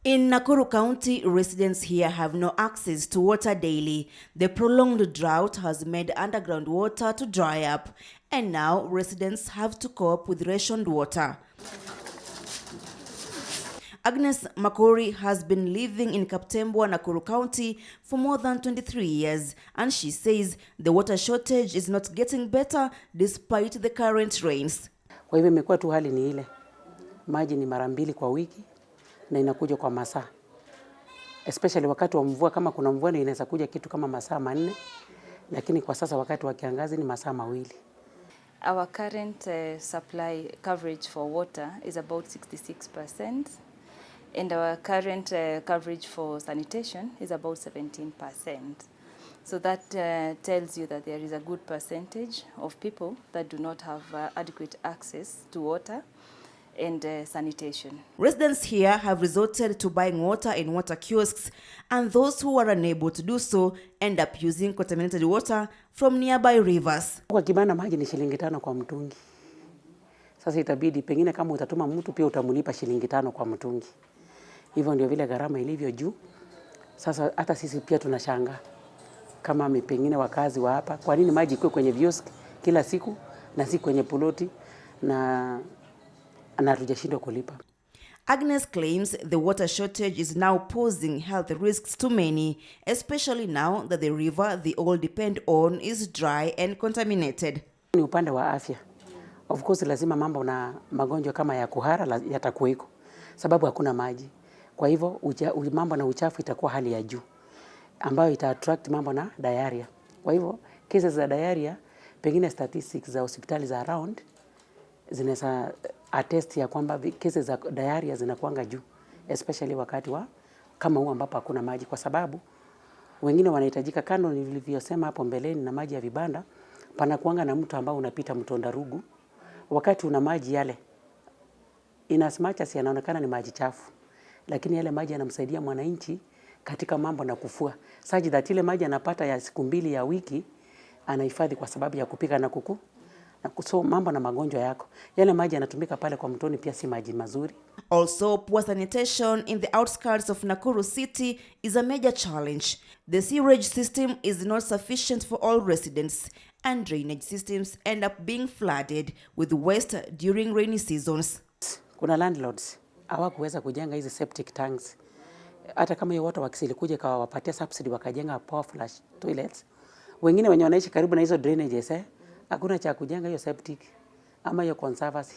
In Nakuru County, residents here have no access to water daily. The prolonged drought has made underground water to dry up, and now residents have to cope with rationed water. Agnes Makori has been living in Kaptembwa, Nakuru County for more than 23 years, and she says the water shortage is not getting better despite the current rains. Kwa hivyo imekuwa tu hali ni ile. Maji ni mara 2 kwa wiki na inakuja kwa masaa. Especially wakati wa mvua, kama kuna mvua inaweza kuja kitu kama masaa 4, lakini kwa sasa wakati wa kiangazi ni masaa 2. Our current supply coverage for water is about 66%, and our current coverage for sanitation is about 17%. So that tells you that there is a good percentage of people that do not have adequate access to water and sanitation. Residents here have resorted to buying water in water kiosks, and those who are unable to do so end up using contaminated water from nearby rivers. Kwa kibanda maji ni shilingi 5 kwa mtungi. Sasa itabidi pengine kama utatuma mtu pia utamulipa shilingi 5 kwa mtungi. Hivyo ndio vile gharama ilivyo juu. Sasa hata sisi pia tunashangaa kama pengine wakazi wa hapa, kwa nini maji iko kwenye viosk kila siku na si kwenye ploti na hatujashindwa kulipa. Agnes claims the water shortage is now posing health risks to many, especially now that the river they all depend on is dry and contaminated. Ni upande wa afya. Of course lazima mambo na magonjwa kama ya kuhara yatakuweko, sababu hakuna maji. Kwa hivyo mambo na uchafu itakuwa hali ya juu, ambayo ita attract mambo na diarrhea. Kwa hivyo cases za diarrhea, pengine statistics za hospitali za around zinaweza attest ya kwamba cases za diarrhea zinakuanga juu, especially wakati wa kama huu ambapo hakuna maji, kwa sababu wengine wanahitajika, kando nilivyosema hapo mbeleni na maji ya vibanda, panakuanga na mto ambao unapita mto Ndarugu. Wakati una maji yale, in as much as yanaonekana ni maji chafu, lakini yale maji yanamsaidia mwananchi katika mambo na kufua. Such that ile maji anapata ya siku 2 ya wiki anahifadhi kwa sababu ya kupika na kuku. So mambo na magonjwa yako. Yale maji yanatumika pale kwa mtoni pia si maji mazuri. Also, poor sanitation in the outskirts of Nakuru city is a major challenge. The sewage system is not sufficient for all residents, and drainage systems end up being flooded with waste during rainy seasons. Kuna landlords hawakuweza kujenga hizi septic tanks. Hata kama hiyo water works ilikuja kwa wapatia subsidy wakajenga power flush toilets. Wengine wenye wanaishi karibu na hizo drainages hakuna cha kujenga hiyo septic ama hiyo conservancy.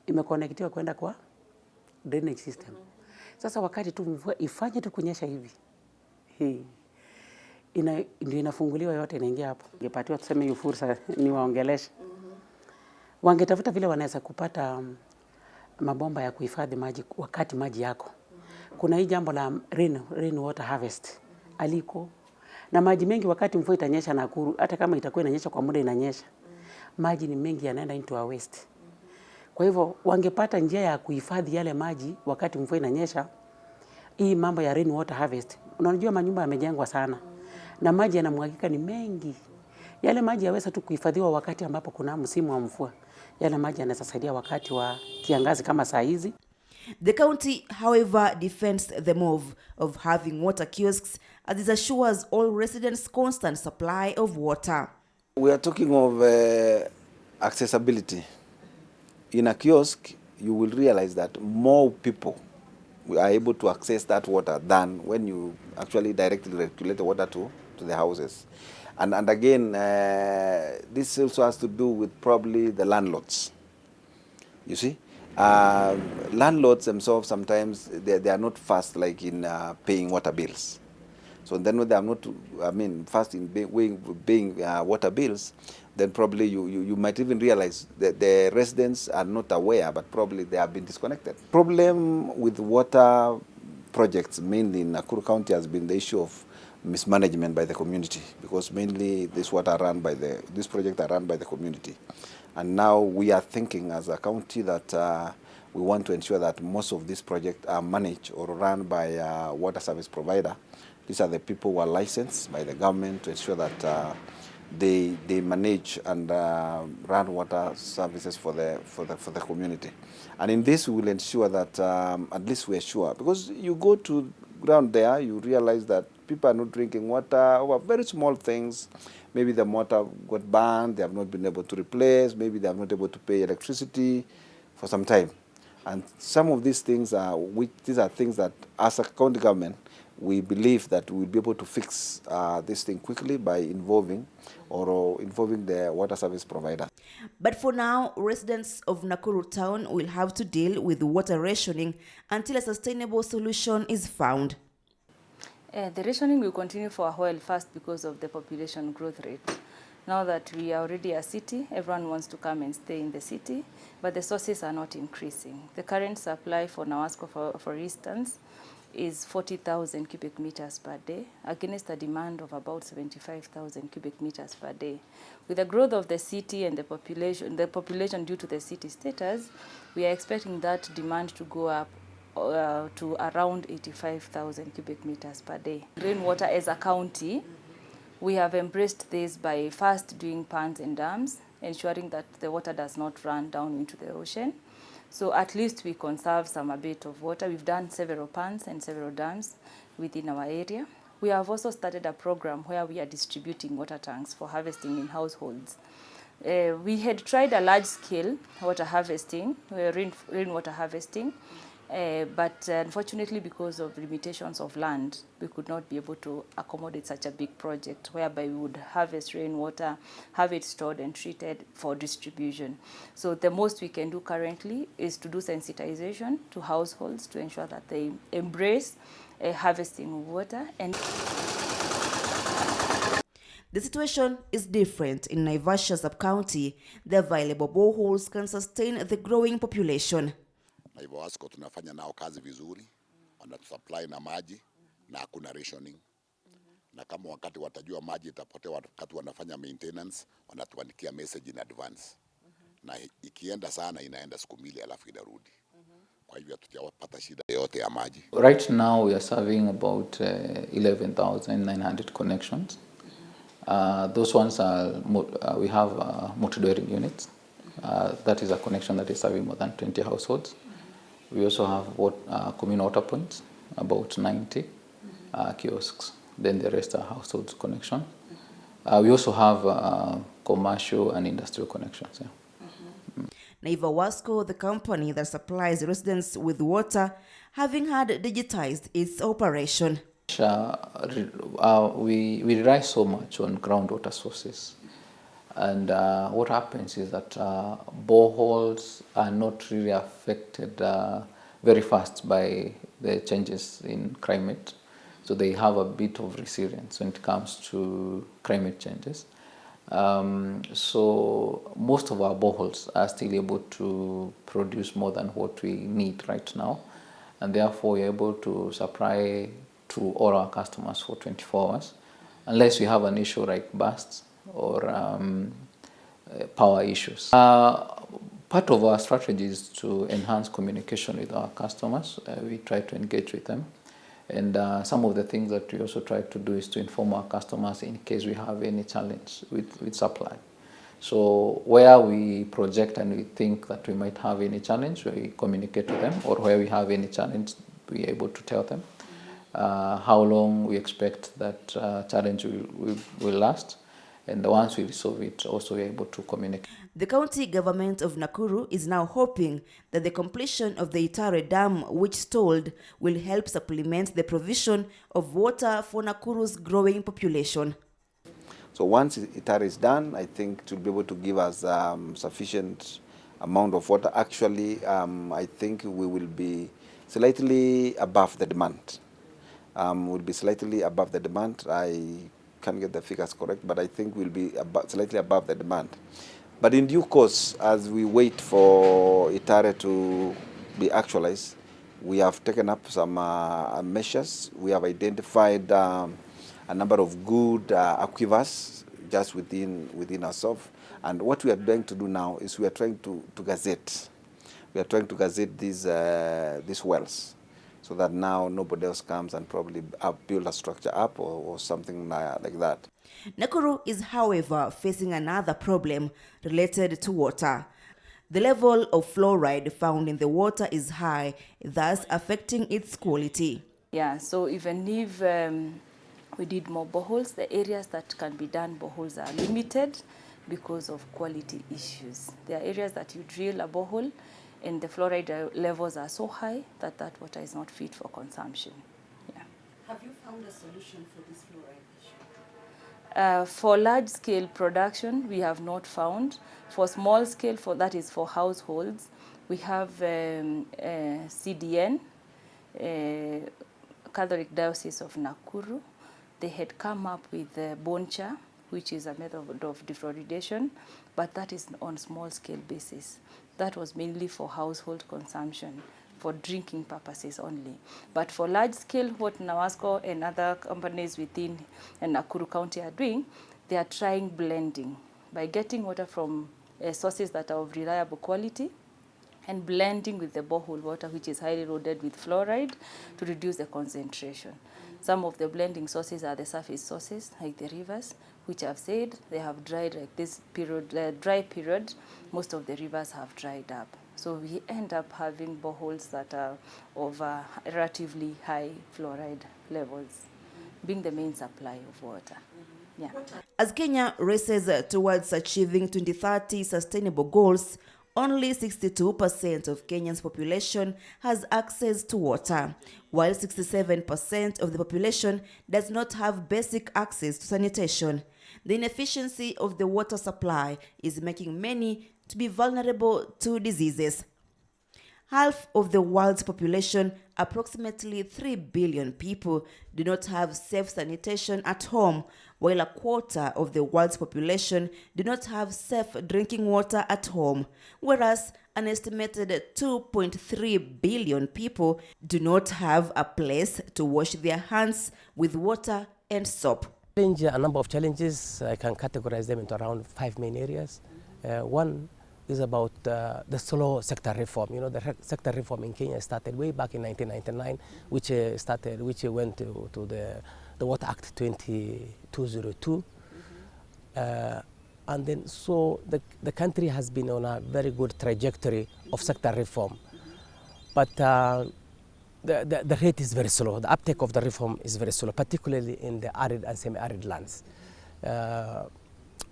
Imeconnectiwa kwenda kwa drainage system. Sasa wakati tu mvua ifanye tu kunyesha hivi, ndio inafunguliwa yote inaingia hapo. Ingepatiwa tuseme hiyo fursa ni waongeleshe. Wangetafuta vile wanaweza kupata mabomba ya kuhifadhi maji wakati maji yako. Kuna hii jambo la rain water harvest aliko. Na maji mengi wakati mvua itanyesha Nakuru, hata kama itakuwa inanyesha kwa muda inanyesha, maji ni mengi yanaenda into our waste. Kwa hivyo wangepata njia ya kuhifadhi yale maji wakati mvua inanyesha. Hii mambo ya rain water harvest, unajua manyumba yamejengwa sana na maji yanamwagika ni mengi. Yale maji yaweza tu kuhifadhiwa wakati ambapo kuna msimu wa mvua. Yale maji yanaweza saidia wakati wa kiangazi kama saa hizi. The county, however, defends the move of having water kiosks as it assures all residents constant supply of water. We are talking of accessibility. In a kiosk, you will realize that more people are able to access that water than when you actually directly regulate the water to the houses. And again, this also has to do with probably the landlords. You see? Landlords themselves sometimes they are not fast like in paying water bills. So then when they are not, fast in paying water bills, then probably you might even realize that the residents are not aware, but probably they have been disconnected. Problem with water projects mainly in Nakuru County has been the issue of mismanagement by the community, because mainly these projects are run by the community. And now we are thinking as a county that we want to ensure that most of these projects are managed or run by a water service provider. These are the people who are licensed by the government to ensure that they manage and run water services for the community. And in this, we will ensure that at least we are sure, because you go to ground there, you realize that people are not drinking water over very small things. Maybe the water got burned, they have not been able to replace, maybe they have not able to pay electricity for some time. And some of these things these are things that as a county government, we believe that we'll be able to fix this thing quickly by involving the water service provider. But for now, residents of Nakuru town will have to deal with water rationing until a sustainable solution is found. The rationing will continue for a while, first because of the population growth rate. Now that we are already a city, everyone wants to come and stay in the city, but the sources are not increasing. The current supply for Nawasco, for instance, is 40,000 cubic meters per day against a demand of about 75,000 cubic meters per day. With the growth of the city and the population due to the city status, we are expecting that demand to go up to around 85,000 cubic meters per day. Rainwater as a county, we have embraced this by first doing ponds and dams, ensuring that the water does not run down into the ocean. So at least we conserve a bit of water. We've done several ponds and several dams within our area. We have also started a program where we are distributing water tanks for harvesting in households. We had tried a large-scale water harvesting, rainwater harvesting, but unfortunately, because of limitations of land, we could not be able to accommodate such a big project whereby we would harvest rainwater, have it stored and treated for distribution. So the most we can do currently is to do sensitization to households to ensure that they embrace harvesting of water. And the situation is different in Naivasha sub-county. The available boreholes can sustain the growing population. Na hivyo Wasco tunafanya nao kazi vizuri, wanatusupply na maji na hakuna rationing. Na kama wakati watajua maji itapotea wakati wanafanya maintenance, wanatuandikia message in advance. Na ikienda sana inaenda siku mbili alafu inarudi. Kwa hivyo tutapata shida yote ya maji. Right now we are serving about 11,900 connections. Those ones are we have multi-dwelling units. That is a connection that is serving more than 20 households. We also have communal water points, about 90 kiosks. Then the rest are household connection. We also have commercial and industrial connections. Yeah. Naiva Wasco, the company that supplies residents with water, having had digitized its operation. We rely so much on groundwater sources. And what happens is that boreholes are not really affected very fast by the changes in climate. So they have a bit of resilience when it comes to climate changes. So most of our boreholes are still able to produce more than what we need right now. And therefore we're able to supply to all our customers for 24 hours, unless we have an issue like bursts or power issues. Part of our strategy is to enhance communication with our customers. We try to engage with them. And some of the things that we also try to do is to inform our customers in case we have any challenge with supply. So where we project and we think that we might have any challenge, we communicate to them, or where we have any challenge, we're able to tell them how long we expect that challenge will last. And once we resolve it, also we're able to communicate. The county government of Nakuru is now hoping that the completion of the Itare Dam, which stalled, will help supplement the provision of water for Nakuru's growing population. So once Itare is done, I think it will be able to give us sufficient amount of water. Actually, I think we will be slightly above the demand. We'll be slightly above the demand. I can't get the figures correct, but I think we'll be slightly above the demand. But in due course, as we wait for Itare to be actualized, we have taken up some measures. We have identified a number of good aquifers just within ourselves. And what we are trying to do now is we are trying to gazette. We are trying to gazette these wells. so that now nobody else comes and probably build a structure up or something like that. Nakuru is, however, facing another problem related to water. The level of fluoride found in the water is high, thus affecting its quality. Yeah, so even if we did more boreholes, the areas that can be done boreholes are limited because of quality issues. There are areas that you drill a borehole and the fluoride levels are so high that that water is not fit for consumption. Yeah. Have you found a solution for this fluoride issue? For large-scale production, we have not found. For small scale, that is for households, we have CDN, Catholic Diocese of Nakuru. They had come up with boncha, which is a method of defluoridation, but that is on small-scale basis. That was mainly for household consumption, for drinking purposes only. But for large scale, what Nawasco and other companies within Nakuru County are doing, they are trying blending by getting water from sources that are of reliable quality and blending with the borehole water, which is highly loaded with fluoride, to reduce the concentration. Some of the blending sources are the surface sources, like the rivers, which I've said they have dried. Like this period, dry period, most of the rivers have dried up. So we end up having boreholes that are of relatively high fluoride levels, being the main supply of water. Yeah. As Kenya races towards achieving 2030 sustainable goals, only 62% of Kenya's population has access to water, while 67% of the population does not have basic access to sanitation. The inefficiency of the water supply is making many to be vulnerable to diseases. Half of the world's population, approximately 3 billion people, do not have safe sanitation at home, while a quarter of the world's population do not have safe drinking water at home, whereas an estimated 2.3 billion people do not have a place to wash their hands with water and soap. A number of challenges. I can categorize them into around 5 main areas. One is about the slow sector reform. You know, the sector reform in Kenya started way back in 1999, which went to the Water Act 202. And then so the country has been on a very good trajectory of sector reform. But the rate is very slow. The uptake of the reform is very slow, particularly in the arid and semi-arid lands.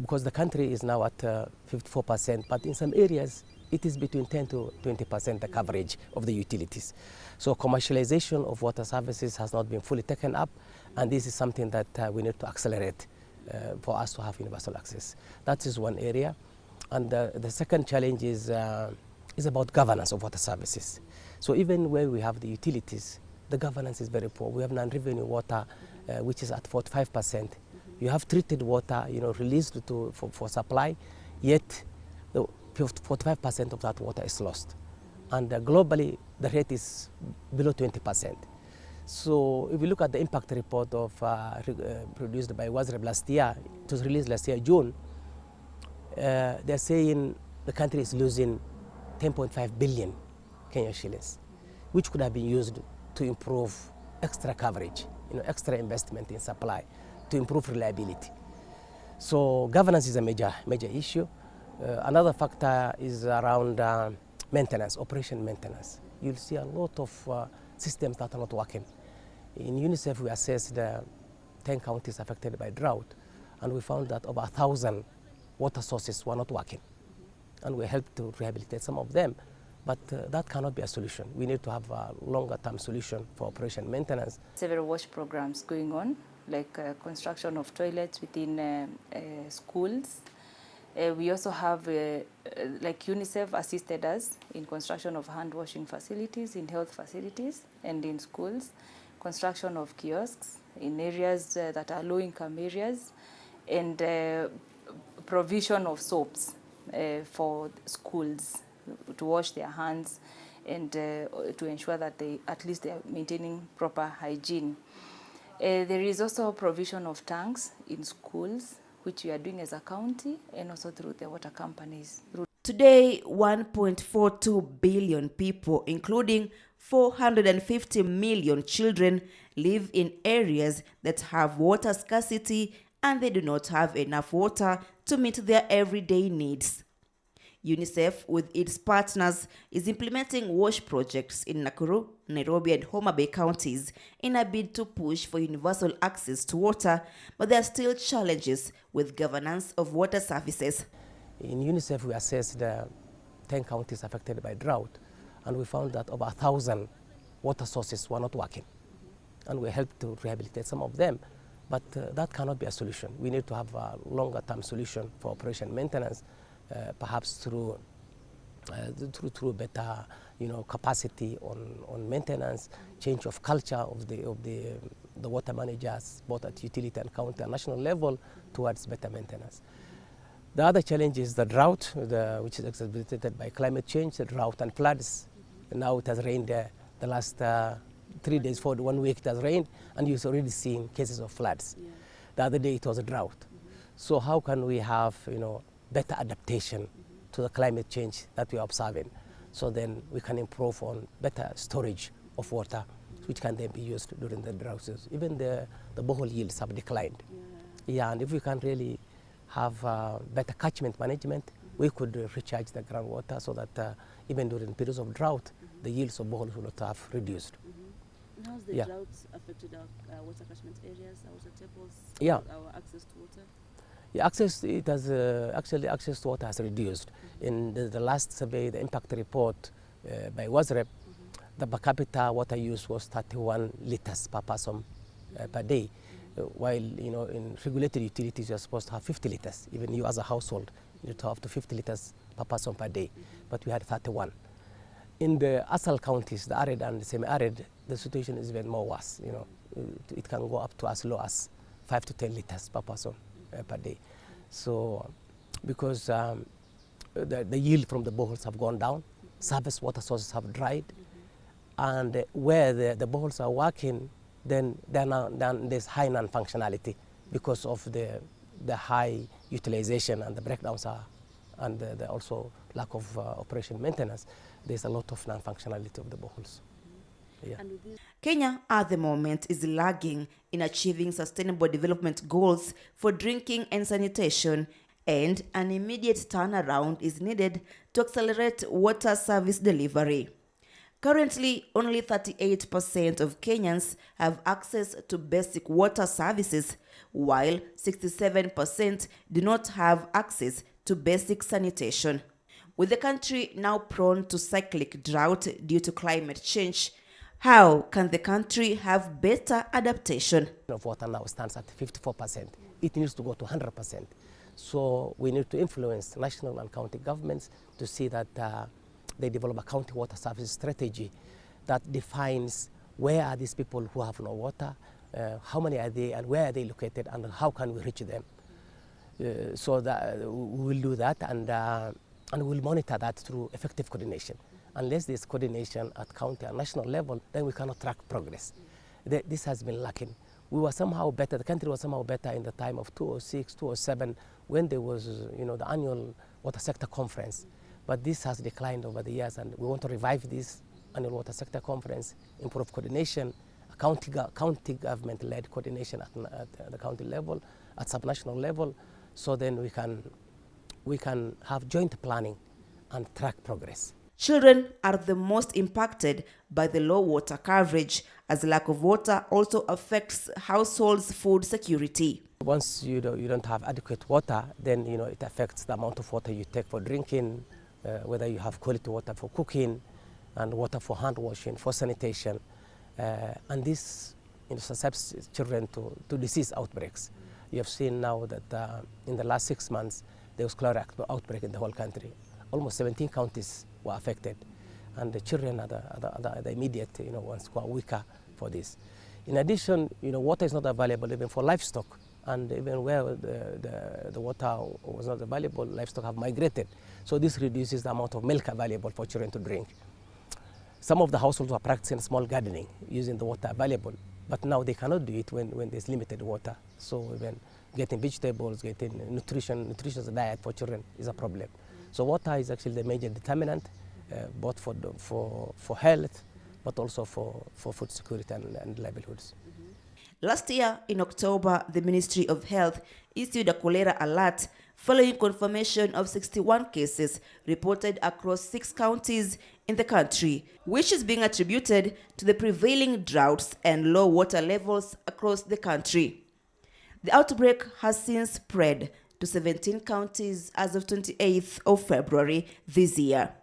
Because the country is now at 54%, but in some areas it is between 10 to 20% the coverage of the utilities. So commercialization of water services has not been fully taken up, and this is something that we need to accelerate for us to have universal access. That is one area. And the second challenge is about governance of water services. So even where we have the utilities, the governance is very poor. We have non-revenue water, which is at 45%. You have treated water, released for supply, yet 45% of that water is lost. And globally, the rate is below 20%. So if you look at the impact report produced by WASREB last year, it was released last year, June, they're saying the country is losing 10.5 billion Kenyan shillings, which could have been used to improve extra coverage, extra investment in supply, to improve reliability. So governance is a major issue. Another factor is around maintenance, operation maintenance. You'll see a lot of systems that are not working. In UNICEF, we assessed 10 counties affected by drought, and we found that over 1,000 water sources were not working. And we helped to rehabilitate some of them, but that cannot be a solution. We need to have a longer-term solution for operation maintenance. Several WASH programs going on, like construction of toilets within schools. We also have, like UNICEF assisted us in construction of hand washing facilities, in health facilities and in schools, construction of kiosks in areas that are low-income areas, and provision of soaps for schools to wash their hands and to ensure that they are maintaining proper hygiene. There is also provision of tanks in schools, which we are doing as a county and also through the water companies. Today, 1.42 billion people, including 450 million children live in areas that have water scarcity and they do not have enough water to meet their everyday needs. UNICEF, with its partners, is implementing WASH projects in Nakuru, Nairobi, and Homa Bay counties in a bid to push for universal access to water, but there are still challenges with governance of water services. In UNICEF, we assessed 10 counties affected by drought, and we found that over 1,000 water sources were not working. And we helped to rehabilitate some of them, but that cannot be a solution. We need to have a longer-term solution for operation maintenance, perhaps through better, capacity on maintenance, change of culture of the water managers, both at utility and county and national level, towards better maintenance. The other challenge is the drought, which is exacerbated by climate change, the drought and floods. Now it has rained the last 3 days, 1 week it has rained, and you've already seen cases of floods. Yeah. The other day it was a drought. So how can we have, better adaptation to the climate change that we are observing? So then we can improve on better storage of water, which can then be used during the droughts. Even the borehole yields have declined. Yeah, and if we can really have better catchment management, we could recharge the groundwater so that even during periods of drought, the yields of boreholes will not have reduced. How's the drought affected our water catchment areas, our water tables, our access to water? Yeah, actually access to water has reduced. In the last survey, the impact report by WASREP, the per capita water use was 31 liters per person per day, while in regulated utilities you're supposed to have 50 liters. Even you as a household, you need to have to 50 liters per person per day, but we had 31. In the ASAL counties, the arid and the semi-arid, the situation is even more worse. It can go up to as low as 5 to 10 liters per person per day. So, because the yield from the boreholes have gone down, surface water sources have dried, and where the boreholes are working, then there's high non-functionality because of the high utilization and the breakdowns and the also lack of operation maintenance. There's a lot of non-functionality of the boreholes. Yeah. Kenya at the moment is lagging in achieving sustainable development goals for drinking and sanitation, and an immediate turnaround is needed to accelerate water service delivery. Currently, only 38% of Kenyans have access to basic water services, while 67% do not have access to basic sanitation. With the country now prone to cyclic drought due to climate change, how can the country have better adaptation? Of water now stands at 54%. It needs to go to 100%. So we need to influence national and county governments to see that they develop a county water service strategy that defines where are these people who have no water, how many are they, and where are they located, and how can we reach them. So that we will do that, and we'll monitor that through effective coordination. Unless there's coordination at county and national level, then we cannot track progress. This has been lacking. We were somehow better, the country was somehow better in the time of 2006, 2007, when there was the annual water sector conference. But this has declined over the years, and we want to revive this annual water sector conference, improve coordination, county government-led coordination at the county level, at subnational level, so then we can have joint planning and track progress. Children are the most impacted by the low water coverage, as lack of water also affects households' food security. Once you don't have adequate water, then it affects the amount of water you take for drinking, whether you have quality water for cooking, and water for hand washing, for sanitation, and this suscepts children to disease outbreaks. You have seen now that in the last 6 months there was cholera outbreak in the whole country. Almost 17 counties were affected, and the children are the immediate ones who are weaker for this. In addition, water is not available even for livestock, and even where the water was not available, livestock have migrated. So this reduces the amount of milk available for children to drink. Some of the households are practicing small gardening using the water available, but now they cannot do it when there's limited water. So even getting vegetables, getting nutritious diet for children is a problem. So water is actually the major determinant, both for health, but also for food security and livelihoods. Last year, in October, the Ministry of Health issued a cholera alert following confirmation of 61 cases reported across 6 counties in the country, which is being attributed to the prevailing droughts and low water levels across the country. The outbreak has since spread to 17 counties as of 28th of February this year.